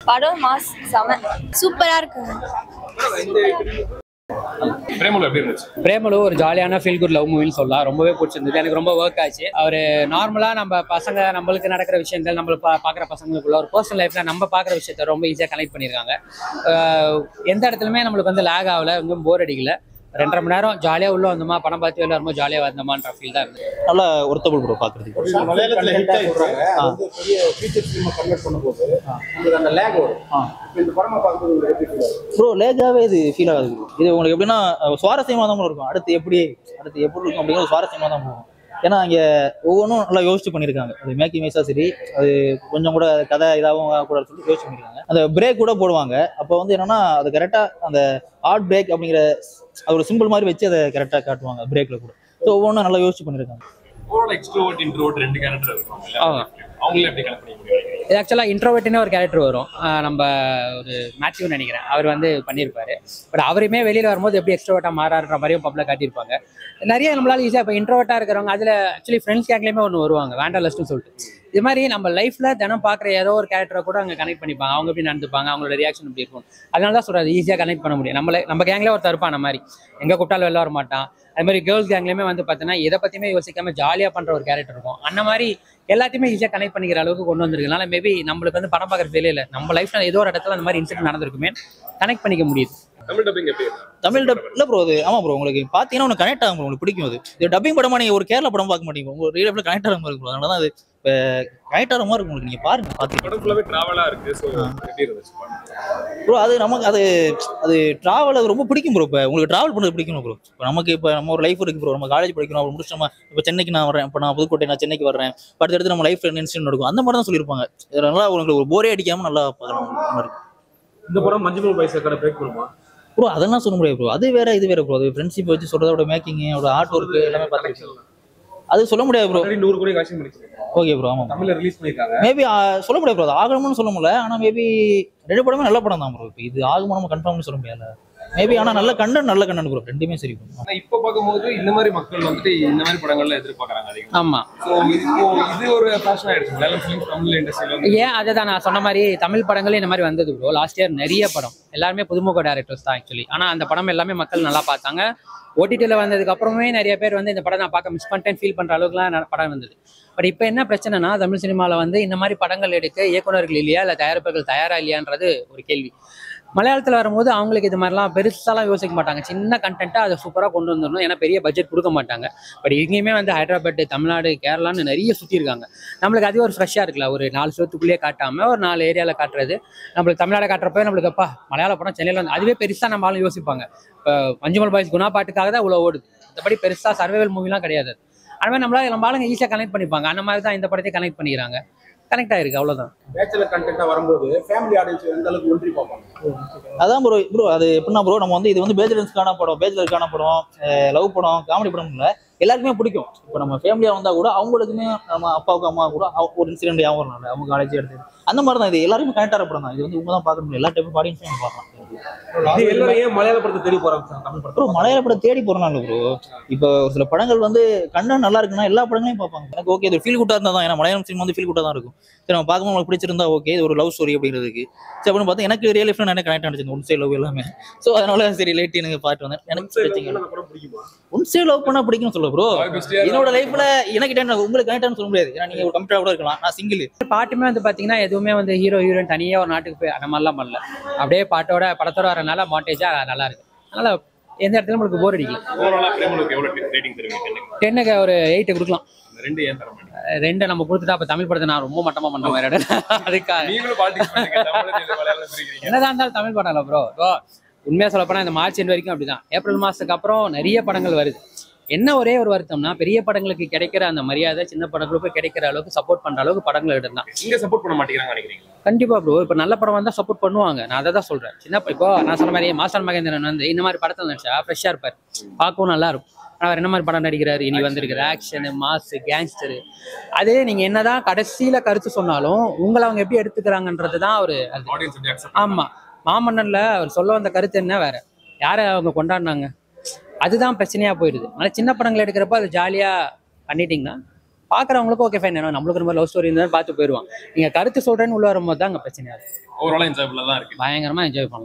படம் மாஸ் செம சூப்பரா இருக்குங்க. பிரேமலு ஒரு ஜாலியான ஃபீல் குட் லவ் மூவின்னு சொல்லலாம். ரொம்பவே பிடிச்சிருந்தது, எனக்கு ரொம்ப ஒர்க் ஆச்சு. அவர் நார்மலாக நம்ம பசங்க நம்மளுக்கு நடக்கிற விஷயங்கள் நம்ம பார்க்குற பசங்களுக்குள்ள ஒரு பர்சனல் லைஃப்ல நம்ம பார்க்குற விஷயத்த ரொம்ப ஈஸியாக கனெக்ட் பண்ணியிருக்காங்க. எந்த இடத்துலையுமே நம்மளுக்கு வந்து லேக் ஆகலை, எங்கேயும் போர் அடிக்கல. 2.5 மணி நேரம் ஜாலியாக உள்ள வந்தோமா, படம் பார்த்து வெளில வரும்போது ஜாலியாக வந்தோமான்ற ஃபீல் தான் இருந்தது. நல்லா ஒருத்தபிள் ப்ரோ பார்க்குறதுக்கு. மலையாளத்தில் ஹிட் ஆகிடுறாங்க, அது பெரிய ஃபீச்சர் ஃபிலிமை கன்வெர்ட் பண்ணும்போது உங்களுக்கு அந்த லேக் வரும். இந்த படமாக பார்க்கும்போது உங்களுக்கு எப்படி ஃபீல் ஆகும் ப்ரோ? லேக்காகவே இது ஃபீல் ஆகுது. இது உங்களுக்கு எப்படின்னா சுவாரஸ்யமாக தான் இருக்கும். அடுத்து எப்படி இருக்கும் அப்படிங்கிறது சுவாரஸ்யமாக தான் போகும். ஏன்னா இங்கே ஒவ்வொன்றும் நல்லா யோசிச்சு பண்ணியிருக்காங்க. அது மேக்கிங் வைஸாக சரி, அது கொஞ்சம் கூட கதை இதாகவும் கூட சொல்லி யோசிச்சு பண்ணியிருக்காங்க. அந்த பிரேக் கூட போடுவாங்க. அப்போ வந்து என்னன்னா அது கரெக்டாக அந்த ஹார்ட் பிரேக் அப்படிங்கிற அது ஒரு சிம்பிள் மாதிரி வச்சு அதை கரெக்டாக காட்டுவாங்க பிரேக்கில் கூட. ஸோ ஒவ்வொன்றும் நல்லா யோசிச்சு பண்ணியிருக்காங்க. இது ஆக்சுவலாக இன்ட்ரோவர்ட்னு ஒரு கேரக்டர் வரும். நம்ம ஒரு மேத்யூ நினைக்கிறேன், அவர் வந்து பண்ணியிருப்பாரு. பட் அவருமே வெளியில் வரும்போது எப்படி எக்ஸ்ட்ரோவர்ட்டாக மாறாருன்ற மாதிரியும் பப்ளில் காட்டியிருப்பாங்க. நிறைய நம்மளால ஈஸியாக இப்போ இன்ட்ரோவர்ட்டாக இருக்கிறவங்க அதில் ஆக்சுவலி ஃப்ரெண்ட்ஸ் கேங்லேயுமே ஒன்று வருவாங்க, வேண்டாலஸ்ட்னு சொல்லிட்டு. இது மாதிரி நம்ம லைஃப்பில் தினம் பார்க்குற ஏதோ ஒரு கேரக்டரை கூட அங்கே கனெக்ட் பண்ணிப்பாங்க. அவங்க எப்படி நடந்துப்பாங்க, அவங்களோட ரியாக்ஷன் எப்படி இருக்கும். அதனால தான் சொல்கிறது, ஈஸியாக கனெக்ட் பண்ண முடியும். நம்ம கேங்லேயே ஒருத்தர் இருப்பான் அந்த மாதிரி, எங்கே கூப்பிட்டாலும் வெளில வர மாட்டான். அது மாதிரி கேர்ள்ஸ் கேங்லேயுமே வந்து பார்த்தீங்கன்னா எதை பற்றியுமே யோசிக்காமல் ஜாலியாக பண்ணுற ஒரு கேரக்டர் இருக்கும். அந்த மாதிரி எல்லாத்தையுமே ஈஸியாக கனெக்ட் பண்ணிக்கிற அளவுக்கு கொண்டு வந்திருக்கனால மேபி நம்மளுக்கு வந்து படம் பார்க்குற வேலையில் நம்ம லைஃப்பில் ஏதோ ஒரு இடத்துல அந்த மாதிரி இன்சிடென்ட் நடந்திருக்குமே கனெக்ட் பண்ணிக்க முடியுது. தமிழ் டப் இல்லை ப்ரோ. அது ஆமாம் ப்ரோ, உங்களுக்கு பார்த்தீங்கன்னா ஒன்று கனெக்ட் ஆகும், உங்களுக்கு பிடிக்கும். அது இது டப்பிங் படமா நீங்கள் ஒரு கேரளா படம் பார்க்க மாட்டீங்க, உங்கள் ரியல் லைஃப்ல கனெக்ட் ஆகிற மாதிரி இருக்கும். அதனால தான் அது கனெக்ட் ஆகிற மாதிரி இருக்கும் உங்களுக்கு. நீங்கள் பாருங்க, ப்ரோ. அது நமக்கு அது ட்ராவல் அது ரொம்ப பிடிக்கும் ப்ரோ. இப்போ உங்களுக்கு ட்ராவல் பண்ணுறது பிடிக்கும் ப்ரோ. இப்போ நமக்கு இப்போ நம்ம ஒரு லைஃப் இருக்குது ப்ரோ. நம்ம காலேஜ் படிக்கணும், அப்புறம் முடிச்சோமா இப்போ சென்னைக்கு நான் வரேன், இப்போ நான் புதுக்கோட்டை நான் சென்னைக்கு வரேன், அடுத்த எடுத்து நம்ம லைஃப்ல என்ன இன்சிடென்ட் நடக்கும் அந்த மாதிரி தான் சொல்லியிருப்பாங்க. இதனால உங்களுக்கு ஒரு போரே அடிக்காமல் நல்லா பார்க்கலாம். இந்த படம் மஞ்சுமல் பாய்ஸோட பிரேக் பண்ணுமா ப்ரோ? அதெல்லாம் சொல்ல முடியாது ப்ரோ. அது வேற இது வேற ப்ரோ. அது ஃப்ரெண்ட்ஷிப் வச்சு சொல்றதோட மேக்கிங் ஒரு ஆர்ட் ஒர்க் எல்லாமே பார்த்துருக்கோம். அது சொல்ல முடியாது ப்ரோ. 100 கோடி காசு பண்ணிருக்காங்க. Okay bro. ஆமா, தமிழ்ல ரிலீஸ் பண்ணிருக்காங்க. மேபி சொல்ல முடியாது ப்ரோ. அது ஆகணும்னு சொல்ல முடியல. ஆனா மேபி 2 படமே நல்ல படம் தான் ப்ரோ. இப்போ இது ஆகுமா நம்ம கன்ஃபார்ம்னு சொல்ல முடியல. மேபி ஆனா நல்ல கண்டென்ட் ப்ரோ. ரெண்டுமே சரி ப்ரோ. ஆனா இப்போ பார்க்கும்போது இந்த மாதிரி மக்கள் வந்துட்டு இந்த மாதிரி படங்கள்ல எதிர்பார்க்கறாங்க அதிகமா. ஆமா, சோ இது ஒரு ஃபேஷன் ஆயிடுச்சு மலையாளம் ஃபிலிம் தமிழ் இண்டஸ்ட்ரியில. ஏன் அதை தான் நான் சொன்ன மாதிரி தமிழ் படங்கள் இந்த மாதிரி வந்தது ப்ரோ. லாஸ்ட் இயர் நிறைய படம் எல்லாருமே புதுமுக டைரக்டர்ஸ் தான் ஆக்சுவலி. ஆனால் அந்த படம் எல்லாமே மக்கள் நல்லா பார்த்தாங்க. ஓடிடியில் வந்ததுக்கு அப்புறமே நிறைய பேர் வந்து இந்த படம் நான் பார்க்க மிஸ் பண்ணிட்டேன் ஃபீல் பண்ணுற அளவுக்குலாம் படம் வந்தது. பட் இப்போ என்ன பிரச்சனைனா, தமிழ் சினிமாவில் வந்து இந்த மாதிரி படங்கள் எடுக்க இயக்குநர்கள் இல்லையா, இல்லை தயாரிப்புகள் தயாராக இல்லையான்றது ஒரு கேள்வி. மலையாளத்தில் வரும்போது அவங்களுக்கு இது மாதிரிலாம் பெருசாலாம் யோசிக்க மாட்டாங்க. சின்ன கண்டென்ட்டாக அதை சூப்பராக கொண்டு வந்துடணும், ஏன்னா பெரிய பட்ஜெட் கொடுக்க மாட்டாங்க. பட் எங்கேயுமே வந்து ஹைதராபாத், தமிழ்நாடு, கேரளான்னு நிறைய சுற்றி இருக்காங்க. நம்மளுக்கு அது ஒரு ஃப்ரெஷ்ஷாக இருக்குல்ல, ஒரு 4 வருஷத்துக்குள்ளேயே காட்டாமல் ஒரு 4 ஏரியாவில் காட்டுறது. நம்மளுக்கு தமிழ்நாடு காட்டுறப்ப நம்மளுக்கு அப்பா மலையாள படம் சென்னையில் வந்து அதுவே பெருசாக நம்மளாலும் யோசிப்பாங்க. இப்போ மஞ்சுமல் பாய்ஸ் குணா பாட்டுக்காக தான் இவ்வளோ ஓடுது. மற்றபடி பெருசாக சர்வைவல் மூவிலாம் கிடையாது. அது மாதிரி நம்ம ஆளுங்க ஈஸியாக கனெக்ட் பண்ணிப்பாங்க. அந்த மாதிரி தான் இந்த படத்தை கனெக்ட் பண்ணிக்கிறாங்க. கனெக்ட் ஆயிருக்கு, அவ்வளோதான். பேச்சுலர் கண்டென்ட்டா வரும்போது ஃபேமிலி ஆடியன்ஸ் எந்த அளவுக்கு ஒன்றி பார்ப்பாங்க. அதான் ப்ரோ. அது எப்படின்னா ப்ரோ, நம்ம வந்து இது வந்து பேச்சுலருக்கான படம், லவ் படம், காமெடி படம் இல்லை, எல்லாருக்குமே பிடிக்கும். இப்போ நம்ம ஃபேமிலியாக வந்தால் கூட அவங்களுக்குமே நம்ம அப்பாவுக்கு அம்மா கூட ஒரு இன்சிடென்ட் ஞாபகம் வரணும். அவங்க காலேஜ் எடுத்து அந்த மாதிரி தான். இது எல்லாருமே கனெக்ட் ஆகிற படம் தான். இது வந்து உங்க தான் பார்க்க முடியும். எல்லா டைப் ஆடியன்ஸும் பார்க்கலாம். எல்லாரும் மலையாள படத்தை தேடி போறாங்க. தமிழ் படம் ப்ரோ மலையாள படம் தேடி போறனால ப்ரோ. இப்போ ஒரு சில படங்கள் வந்து கண்டென்ட் நல்லா இருக்குன்னா எல்லா படங்களையும் பார்ப்பாங்க. எனக்கு ஓகே இது ஃபீல் குட்டா இருந்தா தான். ஏன்னா மலையாளம் சினிமா வந்து ஃபீல் குட்டா தான் இருக்கும். சரி, நம்ம பார்க்கும்போது உங்களுக்கு பிடிச்சிருந்தா ஓகே, இது ஒரு லவ் ஸ்டோரி அப்படிங்கிறதுக்கு. சரி அப்படின்னு பார்த்தா எனக்கு ரியல் லைஃப்ல நிறைய கனெக்ட் ஆனிச்சு ஒன் சைடு லவ் எல்லாமே. ஸோ அதனால சரி லேட் எனக்கு பார்த்து வந்தேன். எனக்கு ஒன் சைடு லவ் பண்ணா பிடிக்கும்னு சொல்ல ப்ரோ. என்னோட லைஃப்ல எனக்கு உங்களுக்கு கனெக்ட் சொல்ல முடியாது. ஏன்னா நீங்க ஒரு கம்ப்யூட்டர் கூட இருக்கலாம், நான் சிங்கிள். பாட்டுமே வந்து பார்த்தீங்கன்னா எதுவுமே வந்து ஹீரோ ஹீரோயின் தனியாக ஒரு நாட்டுக்கு போய் அந்த மாதிரிலாம் பண்ணல. அப்படியே படத்தோட வரனால மாண்டேஜா நல்லா இருக்கு. அதனால எந்த இடத்துல உங்களுக்கு போர் அடிக்கல. 10க்கு ஒரு 8 கொடுக்கலாம். 2 நம்ம கொடுத்துட்டா அப்ப தமிழ் படத்தை நான் ரொம்ப மட்டமா பண்ண மாதிரி அதுக்காக என்னதான் இருந்தாலும் தமிழ் படம் இல்ல ப்ரோ. உண்மையா சொல்ல போனா இந்த மார்ச் எண்ட் வரைக்கும் அப்படிதான். ஏப்ரல் மாசத்துக்கு அப்புறம் நிறைய படங்கள் வருது. என்ன ஒரே ஒரு வருத்தம்னா, பெரிய படங்களுக்கு கிடைக்கிற அந்த மரியாதை சின்ன படங்களுக்கு கிடைக்கிற அளவுக்கு சப்போர்ட் பண்ற அளவுக்கு படங்கள் எடுத்தான். இங்க சப்போர்ட் பண்ண மாட்டேங்கிறாங்க நினைக்கிறீங்க? கண்டிப்பா ப்ரோ. இப்ப நல்ல படம் வந்தா சப்போர்ட் பண்ணுவாங்க. நான் அதை தான் சொல்றேன். இப்போ நான் சொன்ன மாதிரி மாஸ்டர் மகேந்திரன் வந்து இந்த மாதிரி படத்தில் நடிச்சா ஃப்ரெஷ்ஷா இருப்பார், பார்க்கவும் நல்லா இருக்கும். அவர் என்ன மாதிரி படம் நடிக்கிறாரு, இனி வந்திருக்கிற ஆக்ஷனு, மாஸ், கேங்ஸ்டரு, அதே நீங்க என்னதான் கடைசியில கருத்து சொன்னாலும் உங்களை அவங்க எப்படி எடுத்துக்கிறாங்கன்றது தான் ஒரு. ஆமா, மாமன்னன்ல அவர் சொல்ல வந்த கருத்து என்ன வேற, யாரை அவங்க கொண்டாடினாங்க, அதுதான் பிரச்சனையா போயிடுது. அதனால சின்ன படங்கள் எடுக்கிறப்ப அது ஜாலியா பண்ணிட்டீங்கன்னா பாக்குறவங்களுக்கும் ஓகே ஃபைன், நம்மளுக்கு ரொம்ப லவ் ஸ்டோரி இருந்தாலும் பார்த்து போயிடுவான். நீங்க கருத்து சொல்றேன்னு உள்ள வரும்போது தான் அங்க பிரச்சனையா இருக்கு. ஓவராலா என்ஜாயபிளா தான் இருக்கு. பயங்கரமா என்ஜாய் பண்ணலாம்.